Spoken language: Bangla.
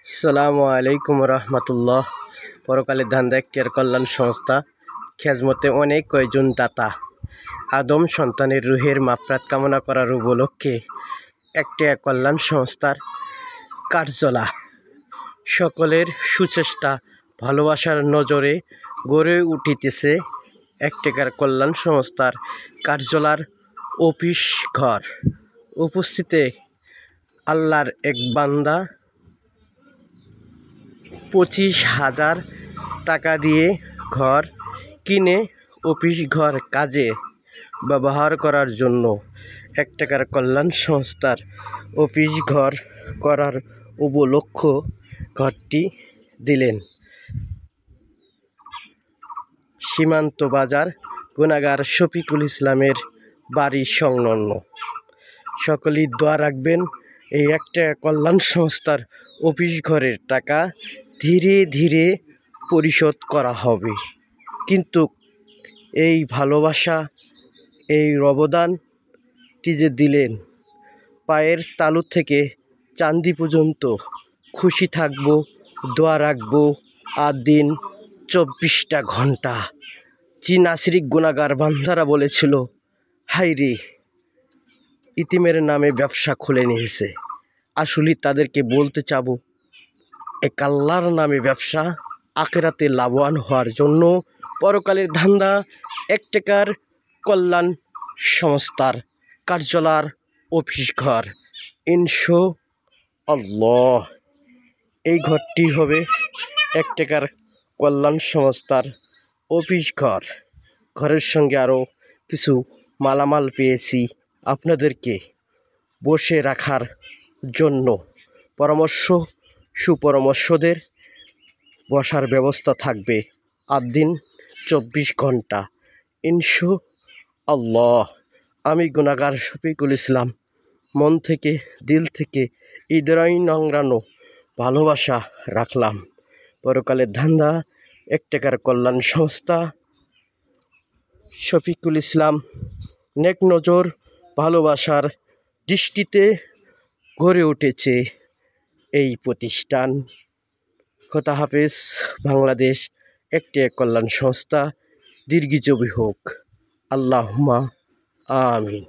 আসসালামু আলাইকুম রহমতুল্লাহ। পরকালের ধান্দা কেয়ার কল্যাণ সংস্থা খেজমতে অনেক কয়জন দাতা আদম সন্তানের রুহের মাফরাত কামনা করার উপলক্ষে একটা কল্যাণ সংস্থার কার্যলা সকলের সুচেষ্টা ভালোবাসার নজরে গড়ে উঠিতেছে একটাকার কল্যাণ সংস্থার কার্যলার অফিস ঘর। উপস্থিতে আল্লাহর এক বান্দা 25,000 টাকা দিয়ে ঘর কিনে অফিস ঘর কাজে ব্যবহার করার জন্য একটাকার কল্যাণ সংস্থার অফিস ঘর করার উপলক্ষ ঘরটি দিলেন। সীমান্ত বাজার গুনাগার শফিকুল ইসলামের বাড়ি সংলগ্ন। সকলেই দোয়া রাখবেন এই একটা কল্যাণ সংস্থার অফিস ঘরের টাকা ধীরে ধীরে পরিশোধ করা হবে, কিন্তু এই ভালোবাসা এই অবদানটি যে দিলেন, পায়ের তালু থেকে চান্দি পর্যন্ত খুশি থাকবো, দোয়া রাখবো আর দিন 24টা ঘন্টা। নাসরিক গুনাগার বান্দারা বলেছিল, হাই রে, ইতিমের নামে ব্যবসা খুলে নিয়েছে। আসলে তাদেরকে বলতে চাবো, এক আল্লাহর নামে ব্যবসা, আখিরাতে লাভবান হওয়ার জন্য পরকালের ধান্দা একটাকার কল্যাণ সংস্থার কার্যালয়ের অফিস ঘর ইনশাআল্লাহ। এই ঘরটি হবে একটাকার কল্যাণ সংস্থার অফিস ঘর। ঘরের সঙ্গে আরও কিছু মালামাল পেয়েছি আপনাদেরকে বসে রাখার জন্য। সুপরামর্শদের বসার ব্যবস্থা থাকবে আর দিন 24 ঘন্টা ইনশাআল্লাহ। আমি গুনাগার শফিকুল ইসলাম মন থেকে দিল থেকে হৃদয় নোংরানো ভালোবাসা রাখলাম। পরকালের ধান্দা একটাকার কল্যাণ সংস্থা শফিকুল ইসলাম নেক নজর ভালোবাসার দৃষ্টিতে গড়ে উঠেছে এই প্রতিষ্ঠান। খোদা হাফেজ। বাংলাদেশ একটি কল্যাণ সংস্থা দীর্ঘজীবী হোক, আল্লাহুম্মা আমিন।